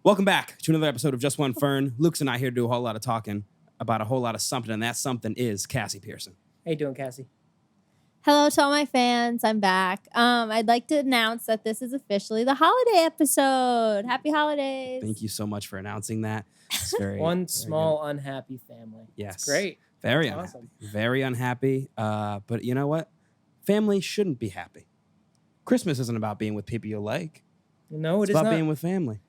Welcome back to another episode of Just One Fern. Luke's and I here to do a whole lot of talking about a whole lot of something, and that something is Cassie Pearson. How you doing, Cassie? Hello to all my fans. I'm back. I'd like to announce that this is officially the holiday episode. Happy holidays. Thank you so much for announcing that. It's very One very small good. unhappy family. Yes. It's great. Very That's unhappy. awesome. Very unhappy. But you know what? Family shouldn't be happy. Christmas isn't about being with people you like. No, It's it is about not. being with family.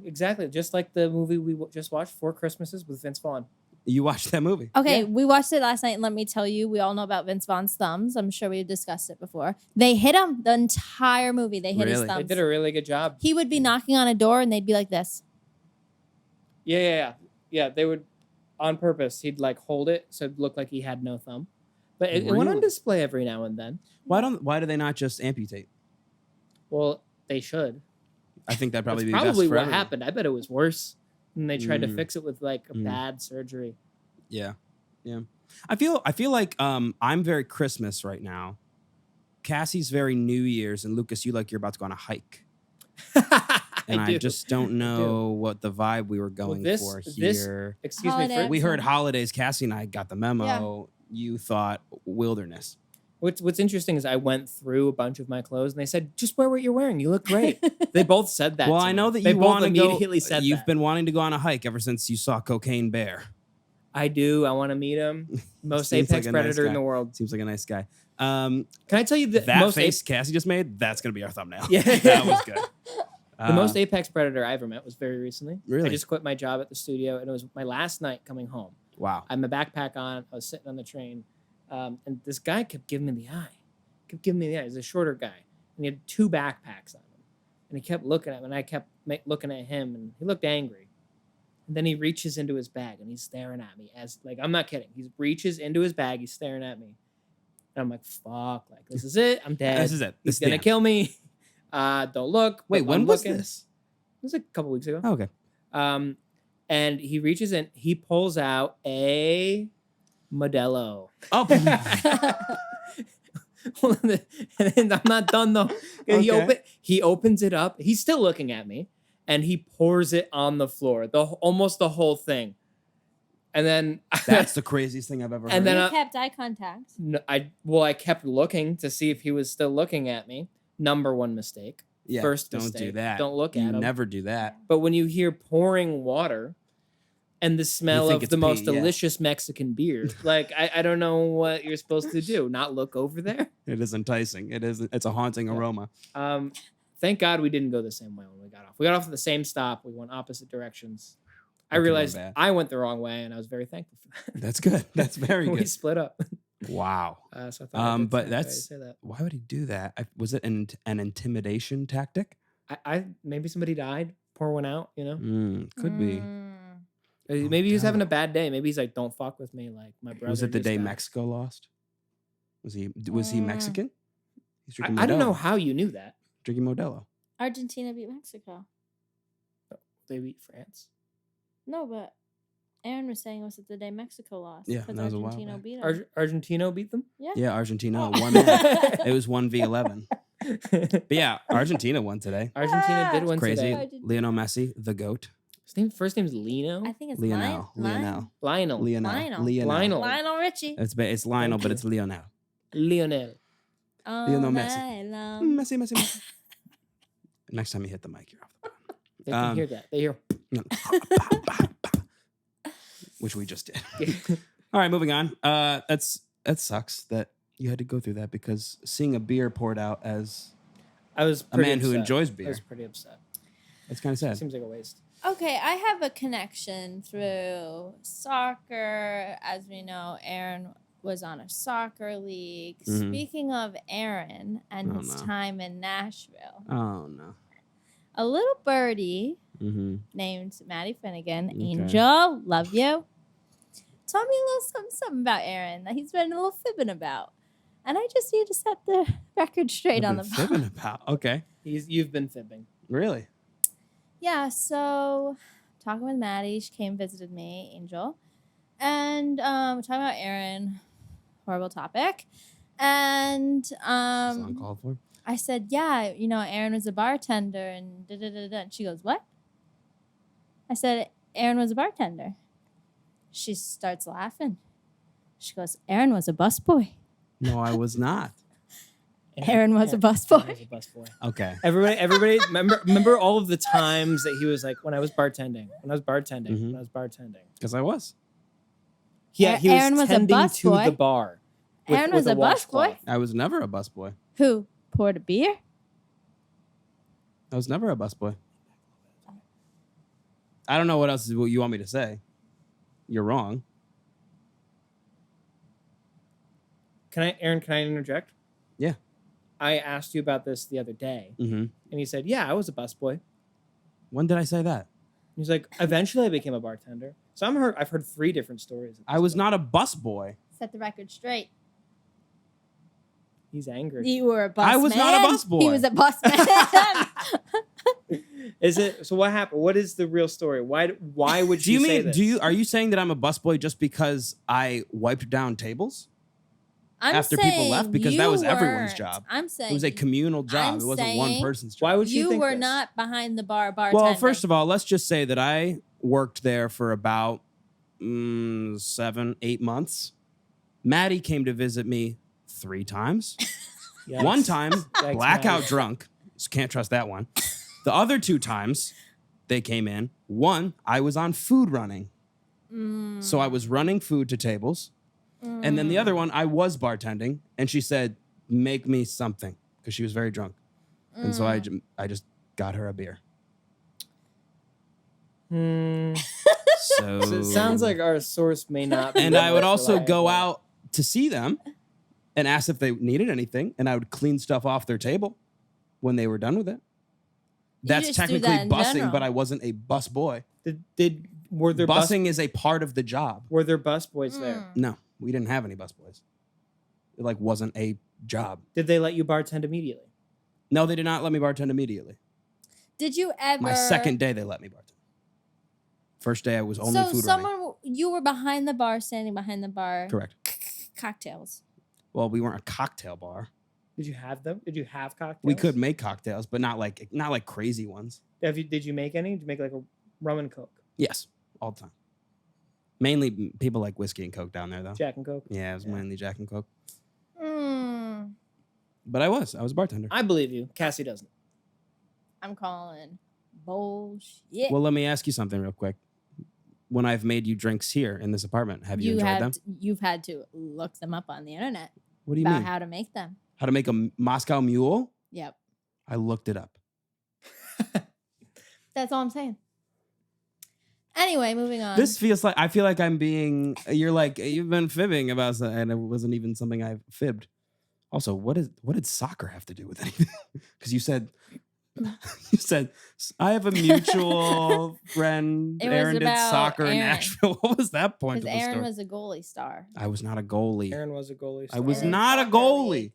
Exactly. Just like the movie we just watched, Four Christmases with Vince Vaughn. You watched that movie. Okay, Yeah. we watched it last night, and let me tell you, we all know about Vince Vaughn's thumbs. I'm sure we discussed it before. They hit him the entire movie. They hit his Really? They thumbs. did a really good job. He would be knocking on a door, and they'd be like this. Yeah. They would, on purpose, he'd like hold it so it looked like he had no thumb. But it went on Really? display every now and then. Why do they not just amputate? Well, they should. I think that'd probably That's be best probably for what everyone. happened. I bet it was worse. And they tried to Mm. fix it with like a Mm. bad surgery. Yeah. I feel like I'm very Christmas right now. Cassie's very New Year's, and Lucas, you like you're about to go on a hike. And I do. just don't know what the vibe we were going this- for this- here. Excuse me. Holiday. We heard holidays. Cassie and I got the memo. Yeah. You thought wilderness. What's interesting is I went through a bunch of my clothes and they said, "Just wear what you're wearing. You look great." They both said that. Well, to I me. know that they you both want to go. immediately said You've that. been wanting to go on a hike ever since you saw Cocaine Bear. I do. I want to meet him. Most Seems apex like a nice predator in guy. the world. Seems like a nice guy. Can I tell you the That most face Cassie just made, that's going to be our thumbnail. Yeah. That was good. the most apex predator I ever met was very recently. Really? I just quit my job at the studio and it was my last night coming home. Wow. I had my backpack on. I was sitting on the train, and this guy kept giving me the eye. He's a shorter guy, and he had two backpacks on him, and he kept looking at me, and I kept looking at him, and he looked angry. And then he reaches into his bag, and he's staring at me as like I'm not kidding. He reaches into his bag, he's staring at me, and I'm like, "Fuck! Like this is it. I'm dead. This is it. He's This gonna damn. kill me. Don't look." Wait, But when I'm was looking. this? It was like a couple weeks ago. Oh, okay. And he reaches in, he pulls out a Modelo. Oh, And then I'm not done though. Okay. He opens it up. He's still looking at me, and he pours it on the floor, almost the whole thing. And then that's the craziest thing I've ever heard. And then You kept eye contact. I kept looking to see if he was still looking at me. Number one mistake. yeah, First don't do mistake. that. Don't look You at him. never do that. But when you hear pouring water and the smell think of it's the most pee, yeah. delicious Mexican beer, like I don't know what you're supposed to do. Not look over there. It is enticing. It's a haunting Yeah. aroma. Thank God we didn't go the same way when we got off. We got off at the same stop. We went opposite directions. I That could've been realized bad. I went the wrong way, and I was very thankful for that. That's good. That's very We good. split up. Wow. So I thought I did But say- I that's say that. why would he do that? Was it an intimidation tactic? I maybe somebody died. Pour one out. You know. Could be. Maybe he was having a doubt. bad day. Maybe he's like, "Don't fuck with me." Like my brother. Was it the just day died. Mexico lost? Was he Mexican? He's drinking I don't know Modelo. how you knew that. Drinking Modelo. Argentina beat Mexico. They beat France. No, but Aaron was saying it was the day Mexico lost. Yeah, because that was a while Argentina back. beat them. Argentino beat them. Yeah. Yeah, Argentina Oh. won. It was 1v11. But yeah, Argentina won today. Argentina did Ah, win Crazy. today. Argentina. Lionel Messi, the goat. His first name's Lino. I think it's Lionel. Lionel. Lionel. Lionel. Lionel. Richie. It's Lionel, Thank but you. it's Lionel. Lionel. Lionel Messi. Lionel. Messi. Next time you hit the mic, you're off the button. They can hear that. They hear. Which we just did. All right, moving on. That sucks that you had to go through that because seeing a beer poured out as I was a pretty man who upset. enjoys I beer, was pretty upset. that's kind of sad. Seems like a waste. Okay, I have a connection through soccer. As we know, Aaron was on a soccer league. Mhm. Speaking of Aaron and Oh, his no. time in Nashville, Oh no. a little birdie Mm-hmm. named Maddie Finnegan, Okay. Angel, love you, told me a little something about Aaron that he's been a little fibbing about. And I just need to set the record straight on the fibbing phone. about. Okay, You've been fibbing. really? Yeah, so talking with Maddie, she came visited me, Angel, and talking about Aaron, horrible topic, and This is uncalled for. I said, yeah, Aaron was a bartender, and da da da da. And she goes, what? I said, Aaron was a bartender. She starts laughing. She goes, Aaron was a busboy. No, I was not. Aaron was a Aaron busboy. was a busboy. Okay. Everybody, remember all of the times that he was like, when I was bartending. Because I was. Yeah, he Aaron was was a tending to busboy. the bar. Aaron was a busboy. I was never a busboy. Who poured a beer? I was never a busboy. I don't know what else you want me to say. You're wrong. Aaron, can I interject? Yeah. I asked you about this the other day, Mm-hmm. and you said, yeah, I was a busboy. When did I say that? He's like, eventually I became a bartender. So I've heard 3 different stories. I was not a busboy. Set the record straight. He's angry. You were a bus I was man. not a busboy. He was a bus man. Is it? So what happened? What is the real story? Why would you say this? Are you saying that I'm a busboy just because I wiped down tables? I'm After people saying left? Because you that was everyone's weren't. job. I'm saying It was a communal job. I'm It wasn't one saying- person's job. Why would you you think were this? not behind the bar bartending. Well, first of all, let's just say that I worked there for about 7-8 months. Maddie came to visit me 3 times. Yikes. One time, Yikes, blackout Maddie. drunk. So can't trust that one. The other 2 times they came in, one, I was on food running. So I was running food to tables. And then the other one, I was bartending. And she said, make me something. Because she was very drunk. And so I just got her a beer. So So it sounds like our source may not be And the I would most also go reliable. out to see them and ask if they needed anything. And I would clean stuff off their table when they were done with it. That's just do technically that in bussing, general. but I wasn't a bus boy. Were there Bussing is a part of the job. were there bus boys there? No, we didn't have any bus boys. It wasn't a job. Did they let you bartend immediately? No, they did not let me bartend immediately. Did you ever? My second day, they let me bartend. First day, I was only So food running. you were behind the bar, standing behind the bar. Correct. Cocktails. Well, we weren't a cocktail bar. Did you have them? Did you have cocktails? We could make cocktails, but not like crazy ones. Did you make any? Did you make like a rum and Coke? Yes, all the time. Mainly people like whiskey and Coke down there, though. Jack and Coke? Yeah, it was mainly Jack and Coke. Mm, But I was a bartender. I believe you. Cassie doesn't. I'm calling bullshit. Well, let me ask you something real quick. When I've made you drinks here in this apartment, have you enjoyed them? You've had to look them up on the internet What do you about mean? how to make them. How to make a Moscow Mule? Yep. I looked it up. That's all I'm saying. Anyway, moving on. This feels like I feel like I'm being. You're like you've been fibbing about something, and it wasn't even something I fibbed. Also, what did soccer have to do with anything? Because you said I have a mutual friend. It was Aaron did about soccer in Aaron. Nashville. What was that point of Because the Aaron story? was a goalie star. I was not a goalie. Aaron was a goalie. I was And in not a soccer goalie. league.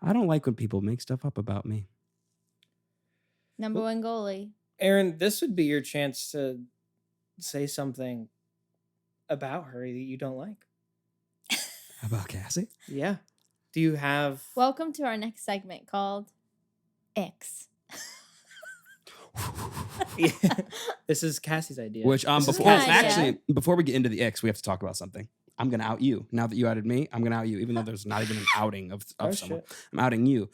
I don't like when people make stuff up about me. Number 1 goalie. Aaron, this would be your chance to say something about her that you don't like. About Cassie? Yeah. Do you have? Welcome to our next segment called Icks. This is Cassie's idea. Which This is before Cassie's idea. actually before we get into the X, we have to talk about something. I'm gonna out you. Now that you outed me, I'm gonna out you, even though there's not even an outing of Oh, someone. shit. I'm outing you.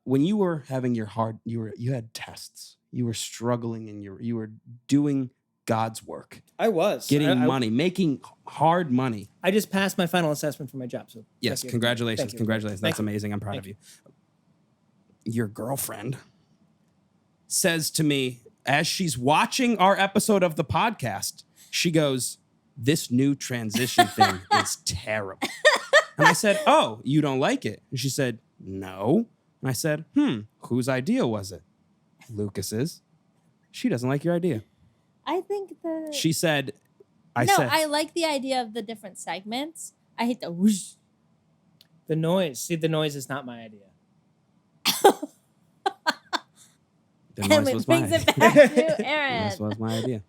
When you were having your you had tests. You were struggling and you were doing God's work, I was getting I- money, making hard money. I just passed my final assessment for my job. So Yes, thank you. congratulations, Thank you. congratulations. Thank That's you. amazing. I'm proud Thank of you. Your girlfriend says to me as she's watching our episode of the podcast, she goes, "This new transition thing is terrible." And I said, "Oh, you don't like it?" And she said, "No." And I said, "Whose idea was it?" Lucas's. She doesn't like your idea. I think the... She said, I like the idea of the different segments. I hate the whoosh. The noise. See, the noise is not my idea. the And noise it was my brings idea. it back to Aaron. This was my idea.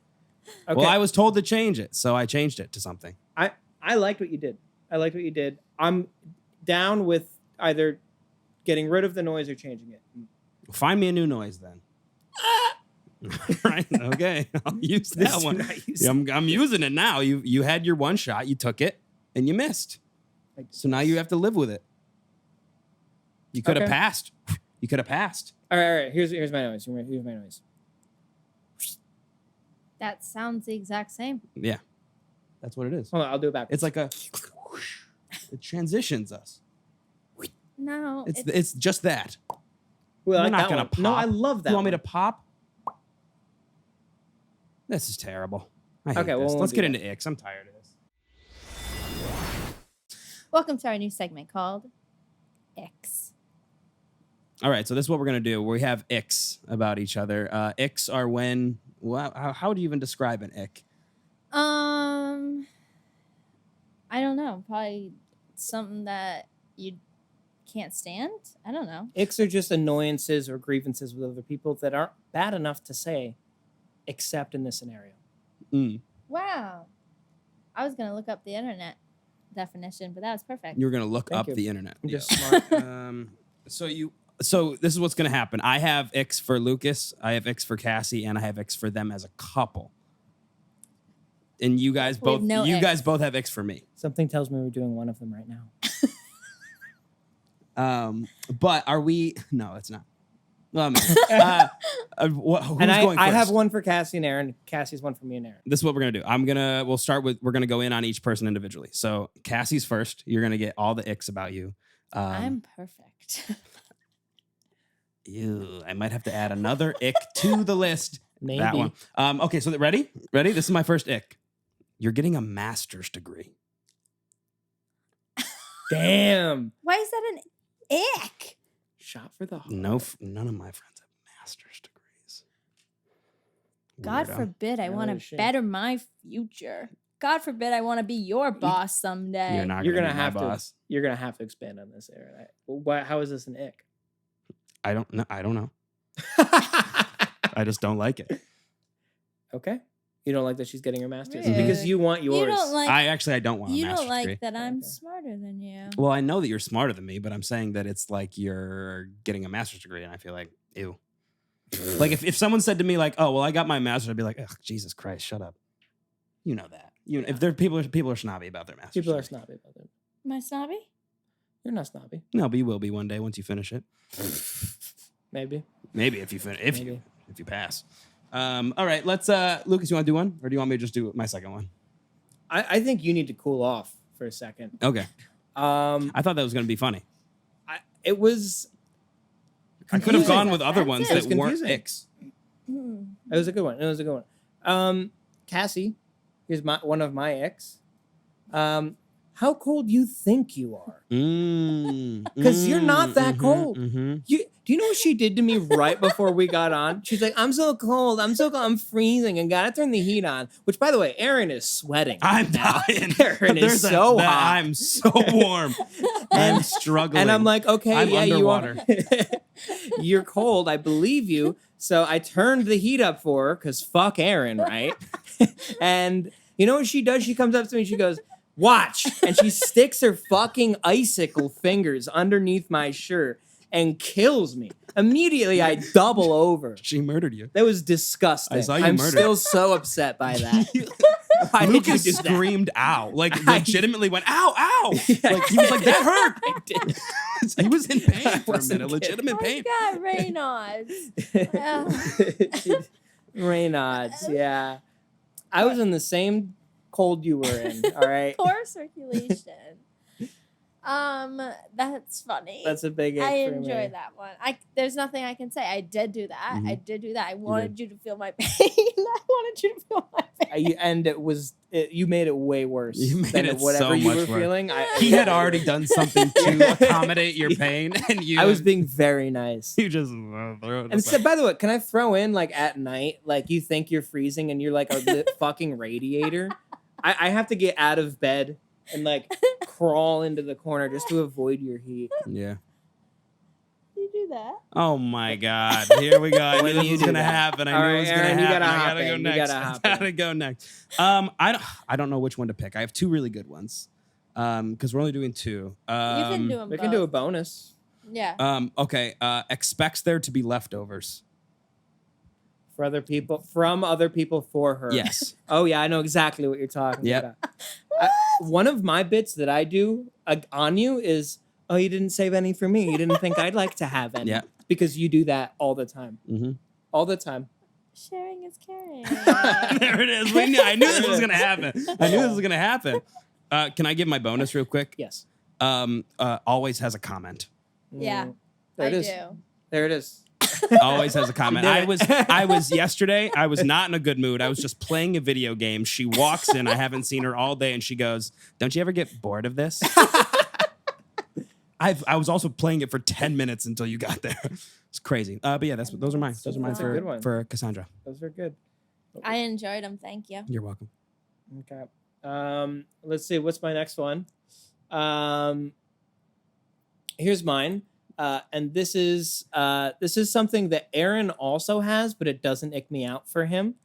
Okay. Well, I was told to change it, so I changed it to something. I liked what you did. I'm down with either getting rid of the noise or changing it. Find me a new noise then. Right? Okay, I'll use that one. Yeah, I'm using it now. You had your one shot, you took it, and you missed. So now you have to live with it. You could have passed. You could have passed. All right. Here's my noise. Here's my noise. That sounds the exact same. Yeah, that's what it is. Hold on, I'll do it backwards. It's like it transitions us. No, It's just that. Well, We're not gonna pop. No, I love that. You want me to pop? This is terrible. I hate Okay, this. well, Let's get we'll do into Icks. I'm tired of this. Welcome to our new segment called Icks. All right, so this is what we're gonna do. We have Icks about each other. Icks are when. Well, how do you even describe an ick? I don't know. Probably something that you can't stand. I don't know. Icks are just annoyances or grievances with other people that aren't bad enough to say, except in this scenario. Wow. I was gonna look up the internet definition, but that was perfect. You're gonna look Thank up you. the internet. I'm just smart. So this is what's gonna happen. I have Icks for Lucas, I have Icks for Cassie, and I have Icks for them as a couple. And you guys We have both no Icks. guys both have Icks for me. Something tells me we're doing one of them right now. But are we? No, it's not. Well, who's And going I first? have one for Cassie and Aaron. Cassie's one for me and Aaron. This is what we're gonna do. We'll start with. We're gonna go in on each person individually. So Cassie's first. You're gonna get all the Icks about you. I'm perfect. Ew, I might have to add another ick to the list. Maybe. That one. Okay, so ready? Ready? This is my first ick. You're getting a master's degree. Damn. Why is that an ick? Shot for the heart. No, none of my friends have master's degrees. God Weirdo. forbid I Yeah, want that is to shame. better my future. God forbid I want to be your boss someday. You're not You're gonna gonna be my have boss. You're gonna have to expand on this, Aaron. How is this an ick? I don't know. I don't know. I just don't like it. Okay. You don't like that she's getting her master's Rude. because you want yours. You don't like. I don't want a you master's don't like degree. that I'm Okay. smarter than you. Well, I know that you're smarter than me, but I'm saying that it's like you're getting a master's degree, and I feel like, ew. Like if someone said to me like, "Oh, well, I got my master's," I'd be like, "Ugh, Jesus Christ, shut up." You know that. If there people are snobby about their master's. People are degree. snobby about it. Am I snobby? You're not snobby. No, but you will be one day once you finish it. Maybe. Maybe if you finish, if Maybe. you pass. All right, let's. Lucas, you want to do one, or do you want me to just do my second one? I think you need to cool off for a second. Okay. I thought that was going to be funny. It was. I could have Confusing. gone with other ones That's that it. weren't Confusing. Icks. It was a good one. It was a good one. Cassie, here's one of my icks. How cold you think you are? Because you're not that cold. Do you know what she did to me right before we got on? She's like, I'm so cold. I'm freezing and gotta turn the heat on. Which, by the way, Aaron is sweating. I'm now. dying. Aaron is so hot. I'm so warm. I'm struggling. And I'm like, okay, I'm yeah, underwater. You're cold. I believe you. So I turned the heat up for her because fuck Aaron, right? And you know what she does? She comes up to me and she goes, watch. And she sticks her fucking icicle fingers underneath my shirt and kills me. Immediately, I double over. She murdered you. That was disgusting. I saw you I'm murder. still so upset by that. Why did you Lucas do that? screamed ow. Like legitimately went ow, ow. Like he was like, that hurt. I did. He was in pain I for a wasn't minute. kidding. Legitimate pain. I got Raynaud's. Raynaud's, yeah. I was in the same cold you were in, all right? Poor circulation. That's funny. That's a big ick I for enjoy me. that one. There's nothing I can say. I did do that. Mhm. I did do that. I wanted you to feel my pain. I wanted you to feel my pain. And you made it way worse You made than it whatever so you much were worse. feeling. He had already done something to accommodate your pain, and you. I was being very nice. You just throw it And so, by the way, can I throw in like at night, like you think you're freezing and you're like a fucking radiator? I have to get out of bed and like crawl into the corner just to avoid your heat. Yeah. You do that? Oh my God! Here we go. I knew When this you was do gonna that. happen. I All knew right, it was gonna Aaron, you happen. gotta I hop gotta go in. You next. gotta hop in. Gotta go next. I don't know which one to pick. I have two really good ones. Because we're only doing two. You can do them We both. can do a bonus Yeah. Okay. Expects there to be leftovers. For other people, from other people for her. Yes. Oh yeah, I know exactly what you're talking Yep. about. One of my bits that I do on you is, oh, you didn't save any for me. You didn't think I'd like to have any. Yeah. Because you do that all the time. Mm-hmm. All the time. Sharing is caring. There it is. I knew this was going to happen. Can I give my bonus real quick? Yes. Always has a comment. Yeah, There it I is. do. There it is. Always has a comment. You I did was it. yesterday. I was not in a good mood. I was just playing a video game. She walks in. I haven't seen her all day, and she goes, "Don't you ever get bored of this?" I was also playing it for 10 minutes until you got there. It's crazy. But yeah, those are mine. Those are mine That's a good one. for Cassandra. Those are good. I enjoyed them. Thank you. You're welcome. Okay. Let's see. What's my next one? Here's mine. And this is something that Aaron also has, but it doesn't ick me out for him.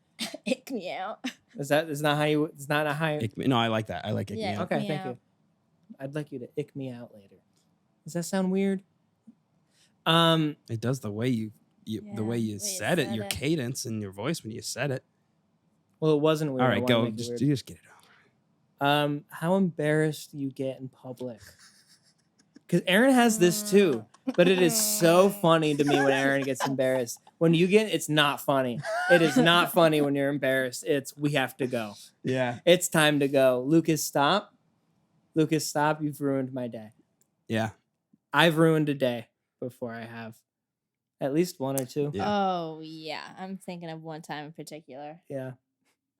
Ick me out. Is not how you? It's not how you. No, I like that. I like it. Yeah. Yeah. Okay, me thank out. you. I'd like you to ick me out later. Does that sound weird? It does the way you the way you said it, your it. cadence and your voice when you said it. Well, it wasn't weird. All I right, wanna go. make it weird. Just get it over. How embarrassed do you get in public? Because Aaron has this too, but it is so funny to me when Aaron gets embarrassed. When you get, it's not funny. It is not funny when you're embarrassed. It's we have to go. Yeah. It's time to go. Lucas, stop. Lucas, stop. You've ruined my day. Yeah. I've ruined a day before. I have at least one or two. Yeah. Oh yeah, I'm thinking of one time in particular. Yeah.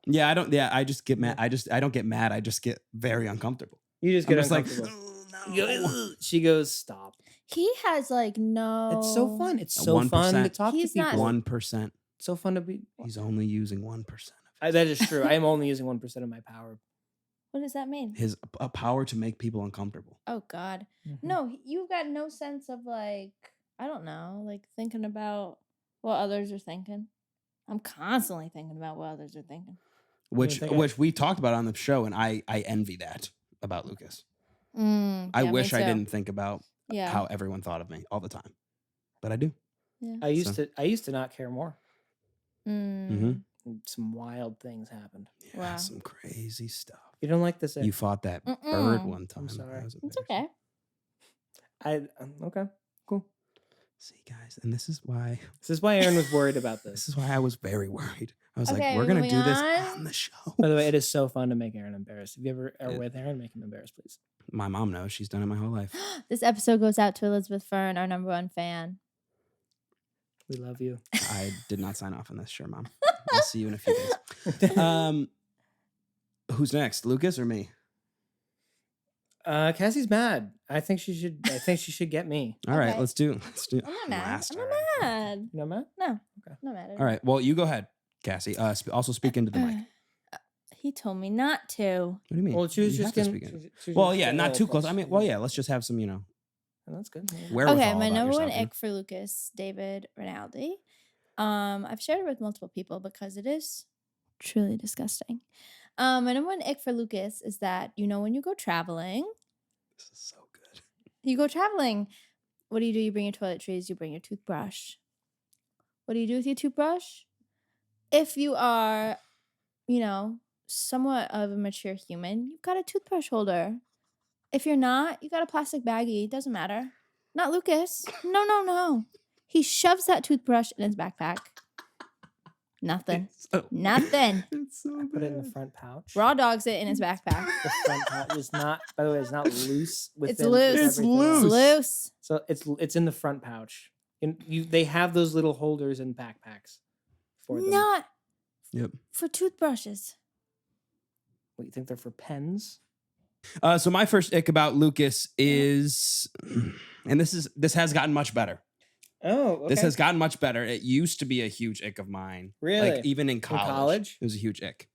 Yeah, I don't. Yeah, I just get mad. I don't get mad. I just get very uncomfortable. You just I'm get just like, uncomfortable. "Oh, You go, no." "Ugh." She goes, stop. He has like no. It's so fun. It's A so fun to 1%. talk He's to people. not- 1%. So fun to be. He's only using 1%. That is true. I am only using 1% of my power. What does that mean? His a power to make people uncomfortable. Oh God, Mm-hmm. no! You've got no sense of like I don't know, like thinking about what others are thinking. I'm constantly thinking about what others are thinking. Which think I- which we talked about on the show, and I envy that about Lucas. I Yeah, wish me I too. didn't think about Yeah. how everyone thought of me all the time, but I do. Yeah. I used to not care more. Mm-hmm. And some wild things happened. Yeah, Wow. some crazy stuff. You don't like this? You fought that bird Mm-mm. one time. I'm sorry. That was It's embarrassing. okay. Okay, cool. See, guys, and this is why This is why Aaron was worried about this this. is why I was very worried. I was like, Okay, we're gonna moving do this on. on the show. By the way, it is so fun to make Aaron embarrassed. If you ever are Yeah. with Aaron, make him embarrassed, please. My mom knows. She's done it my whole life. This episode goes out to Elizabeth Fern, our #1 fan. We love you. I did not sign off on this. Sure, Mom. I'll see you in a few days. Who's next, Lucas or me? Cassie's mad. I think she should get me. All right, Okay. let's do. I'm not mad. last, I'm all not right. mad. You know, mad? No. Okay. Not mad at All right, well, you go ahead, Cassie. Also speak into the mic. He told me not to. What do you mean? Well, she was You just have to getting. speak in- she was Well, just yeah, getting a not little too close. I mean, well, close. yeah, let's just have some, Oh, that's good. Yeah. wherewithal Okay, my about number one yourself, ick for Lucas, David Rinaldi. I've shared it with multiple people because it is truly disgusting. My number one ick for Lucas is that, when you go traveling, This is so good. you go traveling. What do? You bring your toiletries, you bring your toothbrush. What do you do with your toothbrush? If you are, somewhat of a mature human, you've got a toothbrush holder. If you're not, you got a plastic baggie. It doesn't matter. Not Lucas. No. He shoves that toothbrush in his backpack. Nothing. Nothing. It's so bad. Put it in the front pouch. Raw dogs it in his backpack. The front pouch is not. By the way, it's not loose. It's within- loose. with It's everything loose. else. Loose. So it's in the front pouch. And they have those little holders in backpacks for them. Not Yep. for toothbrushes. What, you think they're for pens? So my first ick about Lucas is, and this has gotten much better. Oh, okay. This has gotten much better. It used to be a huge ick of mine. Really? Like even in college, it was a huge ick.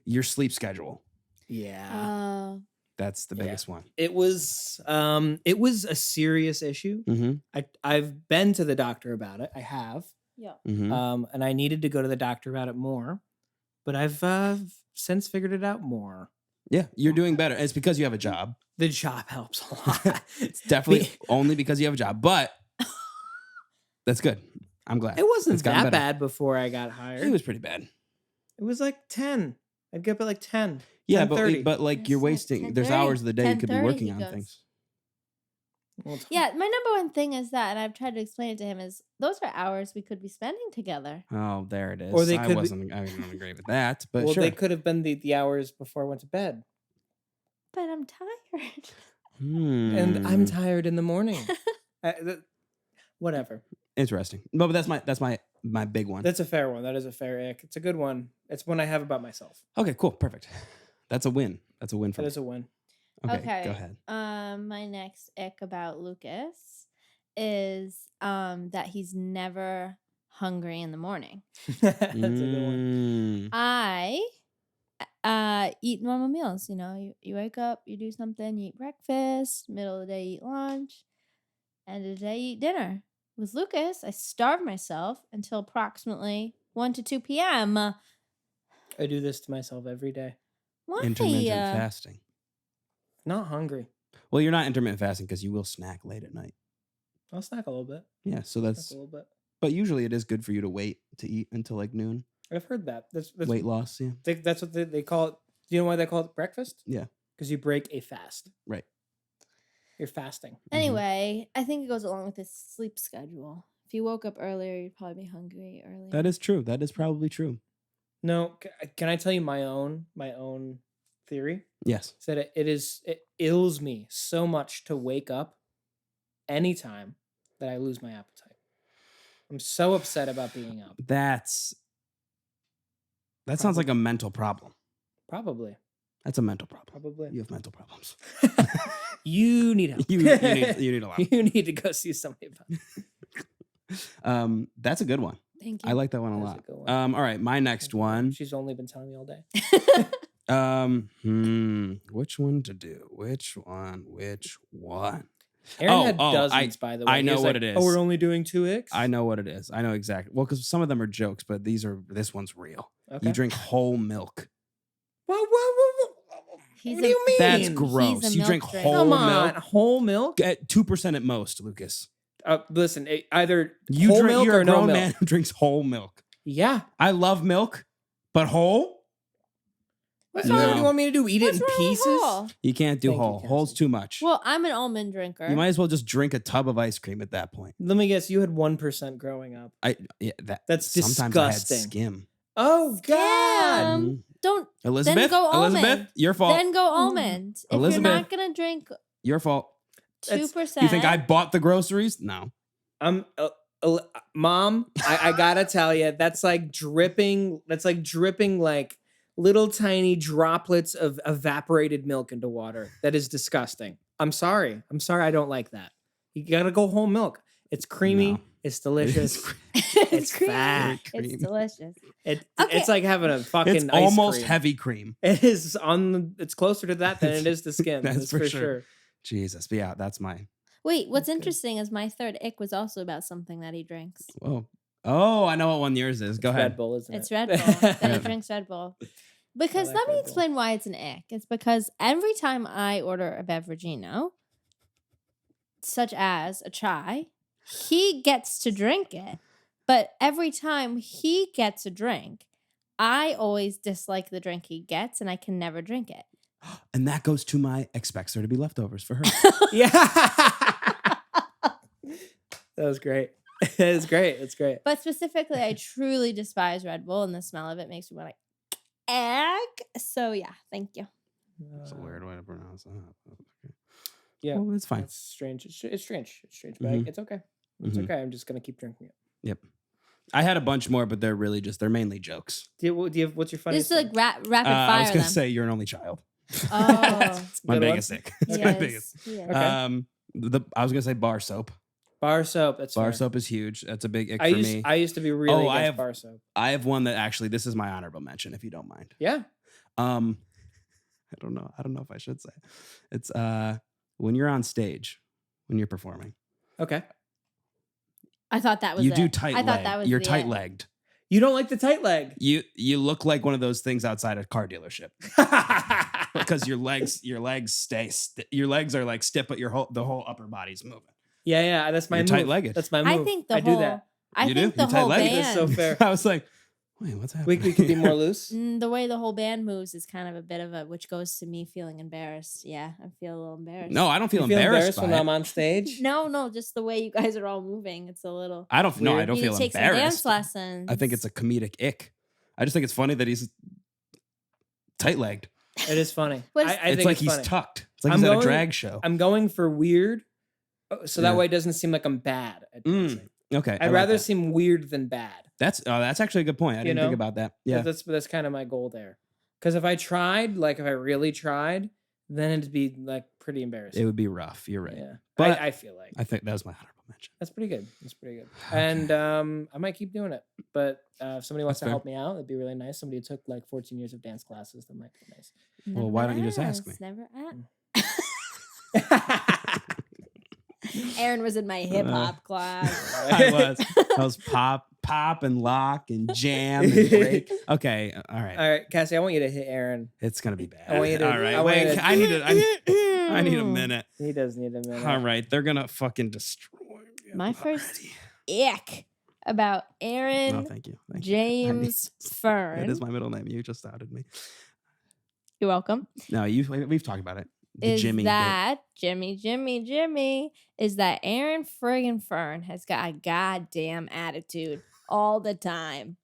Your sleep schedule. Yeah. That's the Yeah. biggest one. It was a serious issue. Mm-hmm. I've been to the doctor about it. I have. Yeah. Mm-hmm. And I needed to go to the doctor about it more. But I've since figured it out more. Yeah, you're doing better. It's because you have a job. The job helps a lot. It's definitely only because you have a job, but that's good. I'm glad. It wasn't It's gotten that better. bad before I got hired. It was pretty bad. It was like 10. I'd get up at like 10. Yeah, 10:30. but like you're It's like wasting. There's 10:30. hours of the day you could be 10:30 working he on goes. things. Well, Yeah, my number one thing is that, and I've tried to explain it to him, is those are hours we could be spending together. Oh, there it is. Or they I could be- wasn't. I don't agree with that. But well, sure. they could have been the hours before I went to bed. But I'm tired. And I'm Hmm. tired in the morning. Whatever. Interesting. No, but that's my big one. That's a fair one. That is a fair ick. It's a good one. It's one I have about myself. Okay, cool, perfect. That's a win. That's a win for That me. is a win. Okay, go ahead. My next ick about Lucas is that he's never hungry in the morning. That's a good one. I eat normal meals. You know, you wake up, you do something, you eat breakfast, middle of the day, you eat lunch, end of the day, you eat dinner. With Lucas, I starve myself until approximately 1 to 2 p.m. I do this to myself every day. Why? Intermittent fasting. Not hungry. Well, you're not intermittent fasting because you will snack late at night. I'll snack a little bit. Yeah, so Snack that's. a little bit. But usually it is good for you to wait to eat until like noon. I've heard that. That's Weight loss, yeah. That's what they call it. Do you know why they call it breakfast? Yeah. Because you break a fast. Right. You're fasting. Anyway, I think it goes along with his sleep schedule. If you woke up earlier, you'd probably be hungry earlier. That is true. That is probably true. No, can I tell you my own theory? Yes. Is that it ills me so much to wake up anytime that I lose my appetite. I'm so upset about being up. That sounds like a mental problem. Probably. That's a mental problem. Probably. You have mental problems. You need help. you need a lot. You need to go see somebody about it. That's a good one. Thank you. I like that one a That's lot. a good one. All right, my next one. She's only been telling me all day. Which one to do? Which one? Aaron had Oh, dozens, by the way. I He know was what like, it is. Oh, we're only doing 2 Icks? I know what it is. I know exactly. Well, because some of them are jokes, but this one's real. Okay. You drink whole milk. Whoa. He's What do you mean? That's gross. You milk drink drinker. whole Come on, milk whole milk? at 2% at most, Lucas. Listen, either You whole drink. milk You're or a no grown milk. man who drinks whole milk. Yeah. I love milk, but whole. What No. do you want me to do? Eat What's it in wrong with pieces? whole? You can't do Thank you, whole. Whole's Cassie. too much. Well, I'm an almond drinker. You might as well just drink a tub of ice cream at that point. Let me guess, you had 1% growing up. That's sometimes disgusting. I had skim. Oh, God. Mhm. Don't Elizabeth, go Elizabeth, almond. your fault. then go almond. If Elizabeth. you're not gonna drink Your fault. 2%, You think I bought the groceries? No. Mom, I gotta tell you, that's like dripping like little tiny droplets of evaporated milk into water. That is disgusting. I'm sorry. I don't like that. You gotta go whole milk. It's creamy. No. It's delicious. it's creamy. fat. Very It's creamy. delicious. It's Okay. like having a fucking It's ice almost cream. heavy cream. It is it's closer to that than it is to skim. That's That's for for sure. sure. Jesus. But yeah, that's my. Wait, what's Okay. interesting is my third ick was also about something that he drinks. Whoa. Oh, I know what one yours is. Go It's ahead. Red Bull, isn't It's it? Red Bull. That Yeah. he drinks Red Bull. Because like let me Red Bull. explain why it's an ick. It's because every time I order a beveragino, such as a chai, he gets to drink it. But every time he gets a drink, I always dislike the drink he gets and I can never drink it. And that goes to my expects there to be leftovers for her. Yeah. That was great. That is great. It's great. But specifically, I truly despise Red Bull and the smell of it makes me want to egg. So yeah, thank you. That's a weird way to pronounce that. Okay. Yeah. Well, it's fine. It's strange. It's strange. It's strange, but Mhm. it's okay. It's Mhm. okay. I'm just gonna keep drinking it. Yep. I had a bunch more, but they're mainly jokes. Do you have what's your funniest? Just like rapid I fire was going them. to say you're an only child. Oh, My Good biggest one. ick. It's my biggest. yes. Okay. I was going to say bar soap. Bar soap. That's Bar fair. soap is huge. That's a big ick I for used me. I used to be really I against have- bar soap. I have one that actually, this is my honorable mention, if you don't mind. Yeah. I don't know if I should say. It's when you're on stage, when you're performing. Okay. I thought that was You it. do tight I leg. thought that was You're the tight it. legged. You don't like the tight leg. You look like one of those things outside a car dealership because your legs your legs are like stiff, but the whole upper body's moving. Yeah. That's my You're move. tight-legged. That's my move. I think the I do whole that. I You think do? the You whole tight-legged? band. That's so fair. I was like, wait, what's happening? We could be more loose. The way the whole band moves is kind of a bit of a, which goes to me feeling embarrassed. Yeah, I feel a little embarrassed. No, I don't feel You feel embarrassed by when it. I'm on stage? No, just the way you guys are all moving. It's a little. I don't. No, I Weird. don't You need feel to take embarrassed. some dance lessons. I think it's a comedic ick. I just think it's funny that he's tight-legged. It is funny. What's- I It's think like it's he's funny. tucked. It's like I'm he's at a going- drag show. I'm going for weird, so that Yeah. way it doesn't seem like I'm bad at dancing. Okay, I I'd like rather that. seem weird than bad. That's actually a good point. I You didn't think know? about that. Yeah, That's kind of my goal there. Because if I tried, like if I really tried, then it'd be like pretty embarrassing. it would be rough. You're right. Yeah, But I feel like I think that was my honorable mention. that's pretty good. That's pretty good. Okay. And I might keep doing it. But if somebody wants That's to fair. help me out, it'd be really nice. Somebody who took like 14 years of dance classes, that might be nice. Well, why don't you just ask me? Never asked. Aaron was in my hip hop class. I was pop and lock and jam and break. Okay, all right. All right, Cassie, I want you to hit Aaron. It's gonna be bad. I want you to- all right, I want you wait. to- I need a minute. He does need a minute. All right, they're gonna fucking destroy me. My I'm first ready. Ick about Aaron No, thank you. Thank you. James Fern. It is my middle name. You just outed me. You're welcome. No, we've talked about it. The Is Jimmy bit. that Jimmy is that Aaron friggin' Fern has got a goddamn attitude all the time.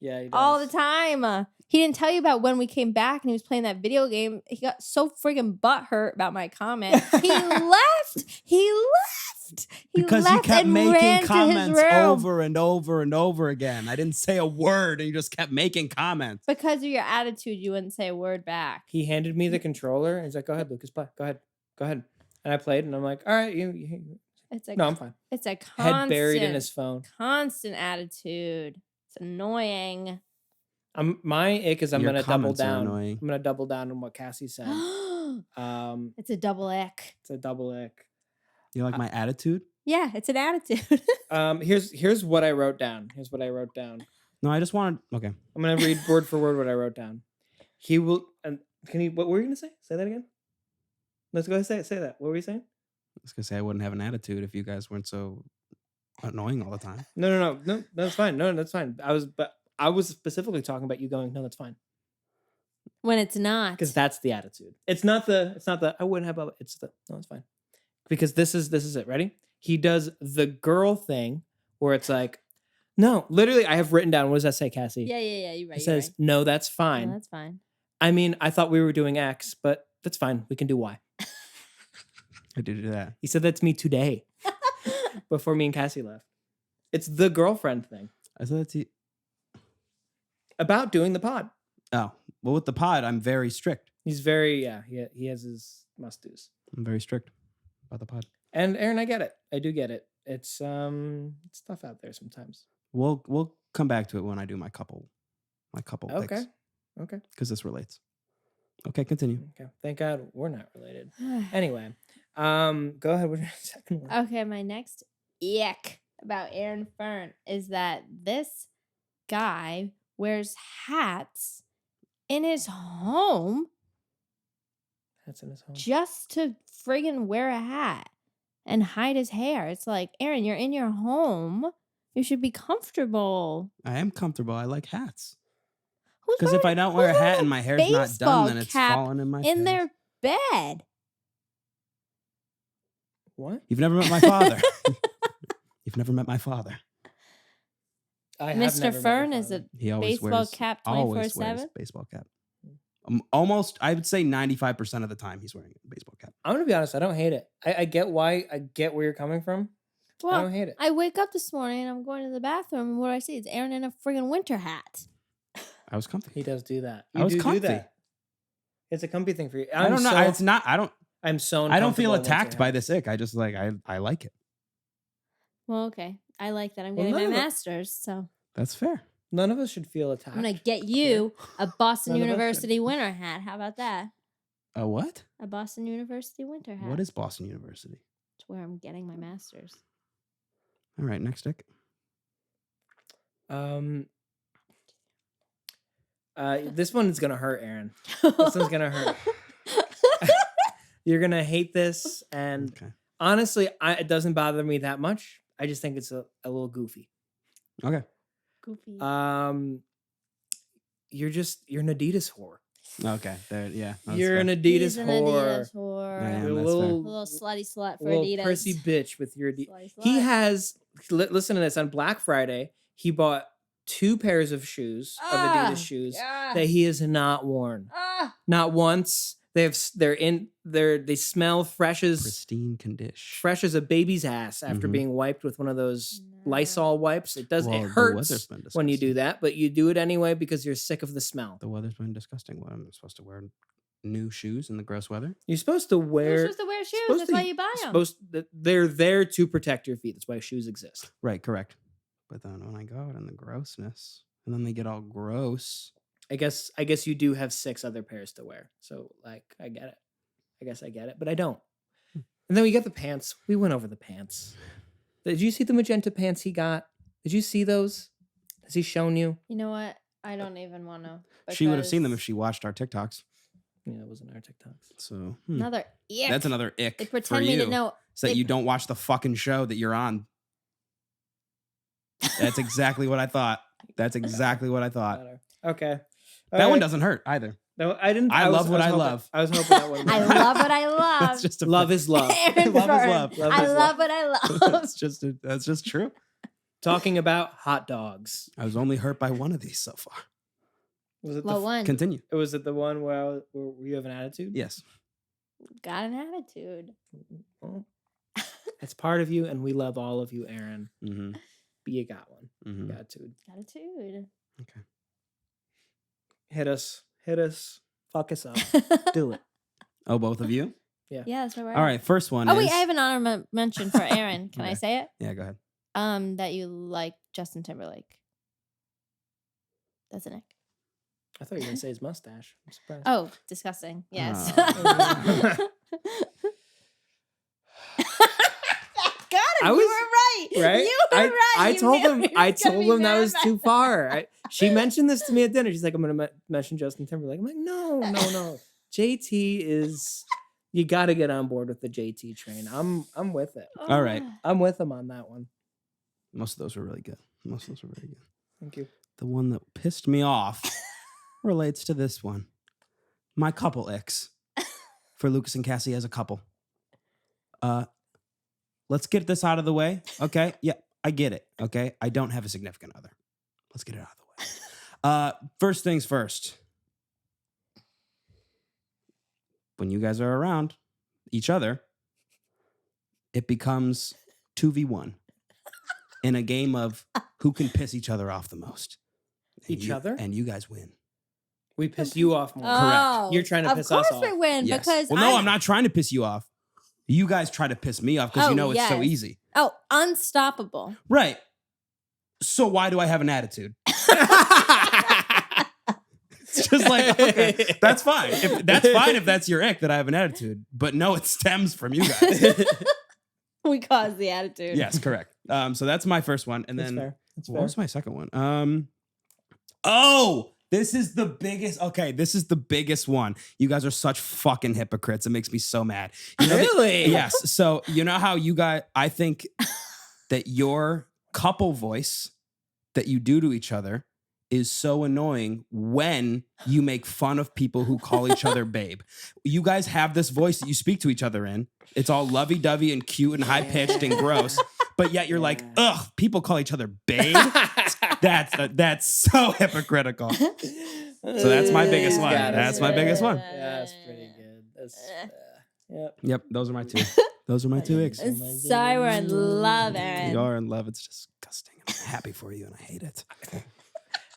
Yeah, he does. All the time. He didn't tell you about when we came back and he was playing that video game. He got so friggin' butthurt about my comment. He left. Because you left kept and ran making to his comments room. over and over and over again. I didn't say a word, and you just kept making comments. Because of your attitude, you wouldn't say a word back. He handed me the controller and he's like, "Go ahead, Lucas, play. Go ahead." And I played, and I'm like, "All right, you It's a no, I'm fine." It's a Head constant, buried in his phone. constant attitude. It's annoying. My ick is I'm Your gonna double comments are down. annoying. I'm gonna double down on what Cassie said. It's a double ick. It's a double ick. You like my attitude? Yeah, it's an attitude. Here's what I wrote down. No, I just wanted. Okay. I'm gonna read word for word what I wrote down. He will. And can you? What were you gonna say? Say that again. Let's go ahead. Say that. What were you saying? I was gonna say I wouldn't have an attitude if you guys weren't so annoying all the time. No. That's fine. No, that's fine. I was specifically talking about you going. No, that's fine. When it's not. Because that's the attitude. It's not the I wouldn't have. It's the no, it's fine. Because this is it. Ready? He does the girl thing where it's like, no, literally, I have written down. What does that say, Cassie? Yeah, you're right. It says, no, that's fine. No, that's fine. I mean, I thought we were doing X, but that's fine. We can do Y. I did do that. He said that to me today before me and Cassie left. It's the girlfriend thing I thought that's about doing the pod. Oh, well, with the pod, I'm very strict. He's very, he has his must-dos. I'm very strict about the pod. And Aaron, I get it. I do get it. It's tough out there sometimes. We'll come back to it when I do my couple Okay. because this relates. Okay, continue. Okay. Thank God we're not related. Anyway, go ahead with your second one. Okay, my next ick about Aaron Fern is that this guy wears hats in his home That's in his home. just to friggin' wear a hat and hide his hair. It's like, Aaron, you're in your home. You should be comfortable. I am comfortable. I like hats. Who's Because if I don't wear a hat and my hair's not done, baseball then it's cap falling in my in face. their bed? What? You've never met my father. You've never met my father. I have never Mr. met your Fern is father. a He always baseball wears cap always 24/7. wears baseball cap. Almost, I would say 95% of the time he's wearing a baseball cap. I'm gonna be honest. I don't hate it. I get why. I get where you're coming from. I Well, don't hate it. I wake up this morning and I'm going to the bathroom, and what do I see? It's Aaron in a friggin' winter hat. I was comfy. He does do that. I was do comfy. that. It's a comfy thing for you. I don't know. It's not. I don't. I'm so. I don't feel uncomfortable in attacked winter by hat. this ick. I just like. I like it. Well, okay. I like that. I'm Well, getting my none of it- master's, so That's fair. None of us should feel attacked. I'm gonna get you a Boston None of us University winter hat. How about that? A what? A Boston University winter hat. What is Boston University? It's where I'm getting my master's. All right, next ick. This one is gonna hurt, Aaron. This one's gonna hurt. You're gonna hate this, and Okay. honestly, it doesn't bother me that much. I just think it's a little goofy. Okay. Goofy. You're an Adidas whore. Okay. There. Yeah. that's You're fair. an Adidas He's an whore. Adidas whore. I am, You're a that's fair. Little slutty slut for little Adidas. prissy bitch with your Adidas. Slutty He slut. has. Listen to this. On Black Friday, he bought 2 pairs of shoes of Adidas shoes that he has not worn. Not once. They smell fresh as Pristine condition. fresh as a baby's ass after Mhm. being wiped with one of those Lysol wipes. It does. Well, It the hurts weather's been when you do disgusting. that, but you do it anyway because you're sick of the smell. The weather's been disgusting. What am I supposed to wear? New shoes in the gross weather? You're supposed to You're wear. supposed to wear shoes. supposed That's to- why you buy them. They're there to protect your feet. That's why shoes exist. Right. Correct. But then when I go out in the grossness, and then they get all gross. I guess you do have 6 other pairs to wear. So like I get it. I guess I get it, but I don't. And then we get the pants. We went over the pants. Did you see the magenta pants he got? Did you see those? Has he shown you? You know what? I don't even want to. She would have seen them if she watched our TikToks. Yeah, it wasn't our TikToks. So Another ick. that's another ick They for pretend me you. to know. Is that they- you don't watch the fucking show that you're on. That's exactly what I thought. That's exactly what I thought. Okay. That one doesn't hurt either. No, I didn't. I love what I hoping- love. I was hoping that one. I love what I love. That's just a Love is love. Aaron Love is Fern. love. Love I is love what I love. that's just true. Talking about hot dogs. I was only hurt by one of these so far. Was it What one? Continue. Was it the one where you have an attitude? Yes. Got an attitude. Well, it's part of you, and we love all of you, Aaron. Mm-hmm. But you got one. Mm-hmm. Attitude. Attitude. Okay. Hit us. Fuck us up. Do it. Oh, both of you? Yeah, that's right. All right. First one Oh is. wait, I have an honor mention for Aaron. Can I Okay. say it? Yeah, go ahead. That you like Justin Timberlake. That's an ick. I thought you were gonna say his mustache. I'm surprised. Oh, disgusting. Yes. Oh. Got it. I You was- were right. Right? You were right. I You told knew him. he I was gonna told be him that mad was about too it. far. She mentioned this to me at dinner. She's like, "I'm gonna mention Justin Timberlake." I'm like, "No. JT is. You got to get on board with the JT train. I'm with it. All right. I'm with him on that one. Most of those were really good. Most of those were very good. Thank you. The one that pissed me off relates to this one. My couple icks for Lucas and Cassie as a couple. Let's get this out of the way. Okay. Yeah, I get it. Okay. I don't have a significant other. Let's get it out of the way. First things first. When you guys are around each other, it becomes 2v1 in a game of who can piss each other off the most. Each other? And you guys win. We pissed you off more. Oh, You're trying to piss us Of course we win Yes. because well, no, I'm not trying to piss you off. You guys try to piss me off because you Oh, know it's so yes. easy. Oh, unstoppable. Right. So why do I have an attitude? It's just like, okay, that's fine. That's fine if that's your ick that I have an attitude. But no, it stems from you guys. We caused the attitude. Yes, correct. So that's my first one. And That's then fair. That's what fair. was my second one? Oh, this is the biggest. Okay, this is the biggest one. You guys are such fucking hypocrites. It makes me so mad. You know that- Really? yes. So you know how you guys, I think that your couple voice that you do to each other is so annoying when you make fun of people who call each other babe. You guys have this voice that you speak to each other in. It's all lovey-dovey and cute and high-pitched and gross. But yet you're like, ugh, people call each other babe. That's so hypocritical. So that's my biggest one. That's my biggest one. Yeah, that's pretty good. That's, yep. Yep, those are my two. Those are my two icks. Sorry, we're in love, Aaron. You are in love. It's disgusting. I'm happy for you and I hate it.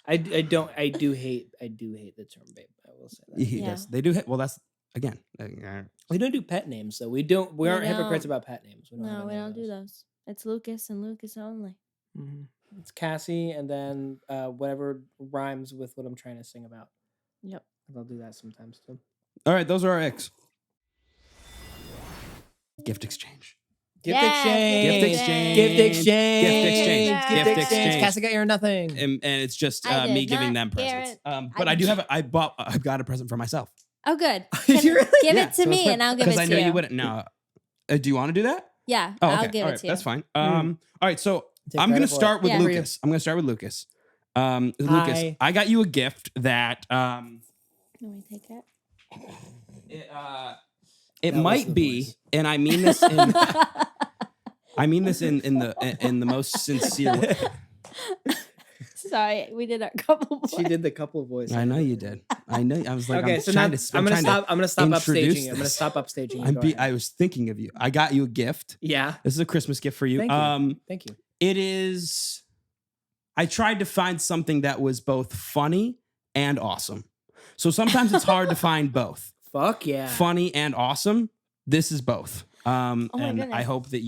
I do hate the term babe. I will say that. Yes, they do hit. Well, that's again. We don't do pet names though. We aren't hypocrites don't. about pet names. We don't have No, we any of don't do those. It's Lucas and Lucas only. Mhm. It's Cassie and then whatever rhymes with what I'm trying to sing about. Yep. I'll do that sometimes too. All right, those are our icks. Gift exchange. Gift Yes, exchange. Gift exchange. Gift exchange. Gift exchange. Gift Gift exchange. Cassie got your nothing. And it's just I did me giving not them hear presents. it. But I do have. I've got a present for myself Oh, good. Did you really? Give Yeah, it to so it's me for- and I'll give it because to I know you. you wouldn't. No. Do you want to do that? Yeah, Oh, I'll okay. give All it right, to you. that's fine. All right. So Take I'm gonna credit for it. start with Yeah. Lucas. I'm gonna start with Lucas. Lucas, Hi. I got you a gift that Can we take it? it That was might the be, voice. and I mean this in in the most sincere way. Sorry, we did our couple. She did the couple of voices. I know you did. I know. I was like, Okay, I'm so trying now to. I'm gonna trying to stop. I'm gonna stop introduce upstaging you. I'm gonna this. stop upstaging you. Go ahead. I was thinking of you. I got you a gift. Yeah. This is a Christmas gift for you. Thank you. Thank you. It is. I tried to find something that was both funny and awesome. So sometimes it's hard to find both. Fuck yeah. Funny and awesome. This is both. my And I goodness. hope that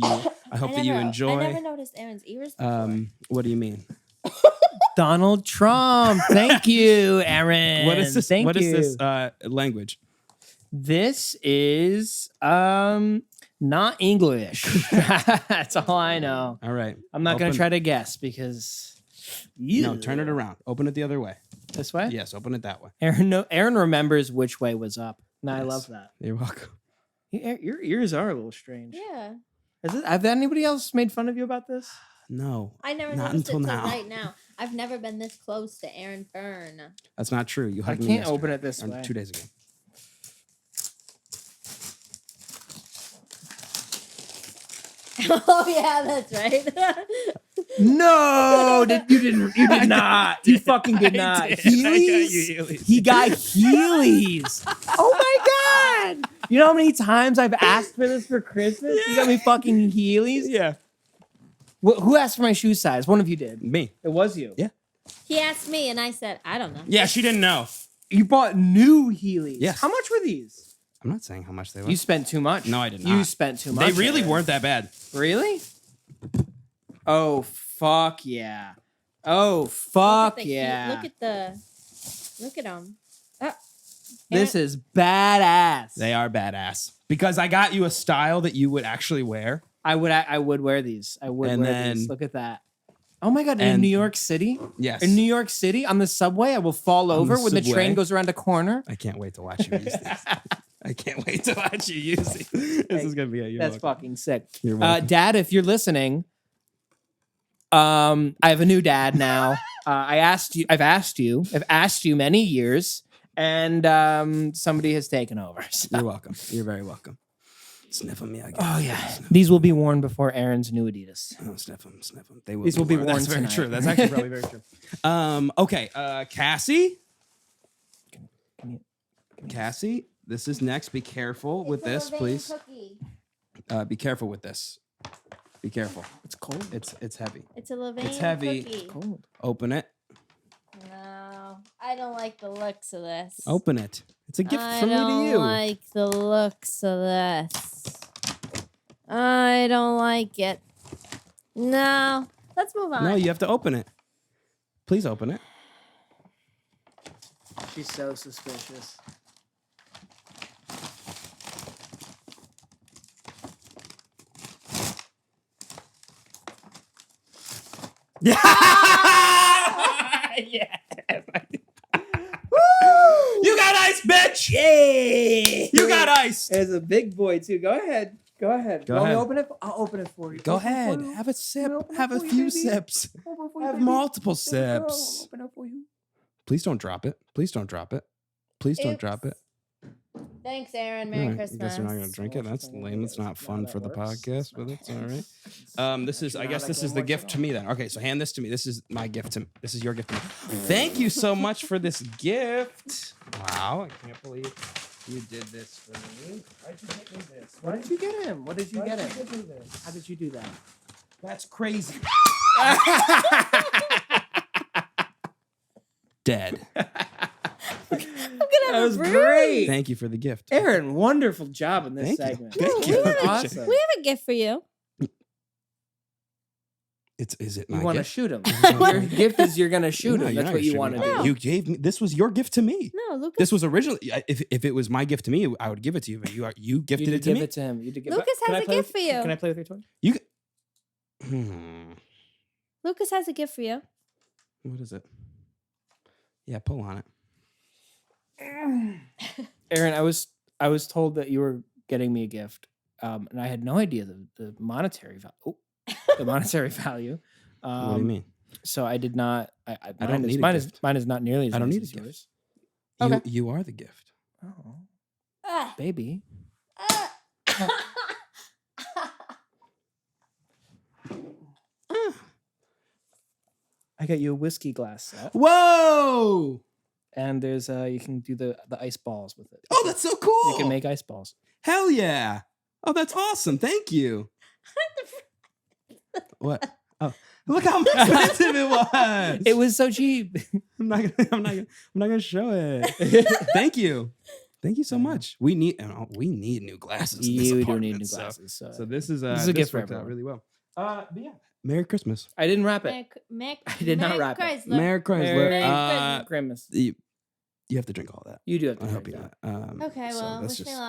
you enjoy. I never noticed Aaron's ears before. What do you mean? Donald Trump. Thank you, Aaron. What is this? Thank What you. is this language? This is not English. That's all I know. All right. I'm not gonna Open- try to guess because No, turn it around. Open it the other way. This way. Yes, open it that way. Aaron remembers which way was up. And I Yes. love that. You're welcome. Your ears are a little strange. Yeah. Have anybody else made fun of you about this? No, I never Not noticed it until till now. right now. I've never been this close to Aaron Fern. that's not true. You I hugged me can't yesterday, open it this or way. 2 days ago. Oh yeah, that's right. No, you did not. You fucking did not. Heelys? He got Heelys. Oh my god! You know how many times I've asked for this for Christmas? You got me fucking Heelys. Yeah, Who asked for my shoe size? One of you did. me. It was you. Yeah. He asked me, and I said, I don't know. Yeah, she didn't know. You bought new Heelys. Yes. How much were these? I'm not saying how much they were. You spent too much. No, I did You not. spent too much. They really Aaron. weren't that bad. Really? Oh fuck yeah! Oh fuck yeah! Look at them. This is badass. They are badass because I got you a style that you would actually wear. I would wear these. I would And wear then- these. Look at that. Oh my god! In and- New York City, Yes. in New York City, on the subway, I will fall On over the when the subway? train goes around a corner. I can't wait to watch you use these. I can't wait to watch you use these. This is gonna be a. That's fucking sick. You're welcome. Dad, if you're listening, I have a new dad now. I've asked you many years, and somebody has taken over. So- You're welcome. You're very welcome. Sniff them, yeah. Oh yeah, these will be worn before Aaron's new Adidas. Oh, sniff them. They will. These will be worn That's very tonight. true. That's actually probably very true. Okay. Cassie. Cassie, this is next. Be careful with this, please. Be careful with this. Be careful. It's cold. It's heavy. It's a Levain It's heavy. cookie. Cold. Open it. No, I don't like the looks of this. Open it. It's a gift I from me to don't you. like the looks of this. I don't like it. No, let's move on. No, you have to open it. Please open it. She's so suspicious. Yeah. You got ice, bitch. Yay! You got ice. It's a big boy too. Go ahead. Go ahead. Go You want me to ahead. open it? I'll open it for you. Go Open it ahead. for you. Have a sip. Open it Have a for you, few baby. sips. Open it for you, Have baby. multiple There you go. sips. Open it for you. Please don't drop it. Please don't drop it. Please don't Oops. drop it. Thanks, Aaron. Merry All right, I Christmas. guess you're not gonna drink it. That's lame. It's not fun for the podcast, but it's all right. This is. I guess this is the gift to me then. Okay, so hand this to me. This is my gift to. This is your gift to me. Thank you so much for this gift. Wow, I can't believe you did this for me. Why'd you get me this? What did you get him? What did you get him? Why'd you get me this? How did you do that? That's crazy. Dead. I'm gonna That have was a bruise. great. Thank you for the gift. Aaron, wonderful job in this Thank you. segment. Thank we you. have a- Awesome. We have a gift for you. Is it You my want to gift? shoot him. No. Your gift is you're gonna shoot No, him. you're That's not what you shooting want to me. do. No. You gave me. This was your gift to me. No, Lucas. This was originally. If it was my gift to me, I would give it to you. But you gifted You it did to give me. it to him. You did give Lucas Can has I a play gift with- for you. Can I play with your toy? You. Lucas has a gift for you. What is it? Yeah, pull on it. Aaron, I was told that you were getting me a gift, and I had no idea the monetary value. The monetary value. What do you mean? So I did not. don't need a gift. Mine is not nearly as I don't nice need a as gift. yours. Okay. You are the gift. Oh, baby. I got you a whiskey glass set, Whoa! and there's you can do the ice balls with it. Oh, that's so cool. You can make ice balls. Hell yeah. Oh, that's awesome. Thank you. What? Oh, look how expensive it was. It was so cheap. I'm not gonna show it. Thank you. Thank you so much. We need new glasses. in this You do apartment, need new so- glasses. So this is This is a gift for worked out everyone. really well. But yeah. Merry Christmas. I didn't wrap it. I did not wrap it. Merry Chrysler. Merry Grimace. You have to drink all that. You do have to I hope drink you that. not. Okay, so well, that's wish me just-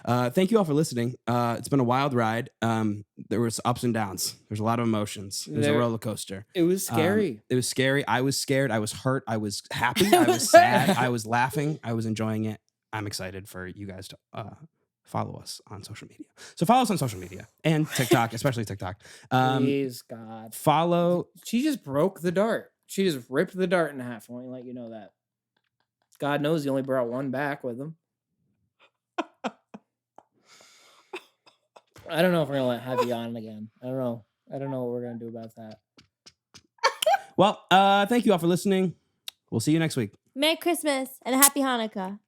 luck. Thank you all for listening. It's been a wild ride. There was ups and downs. There's a lot of emotions. It was a There- roller coaster. It was scary. It was scary. I was scared. I was hurt. I was happy. I was sad. I was laughing. I was enjoying it. I'm excited for you guys to follow us on social media. So follow us on social media and TikTok, especially TikTok. Please, God. Follow. She just broke the dart. She just ripped the dart in half. I want to let you know that. God knows he only brought one back with him. I don't know if we're gonna have you on again. I don't know. I don't know what we're gonna do about that. Well, thank you all for listening. We'll see you next week. Merry Christmas and a Happy Hanukkah.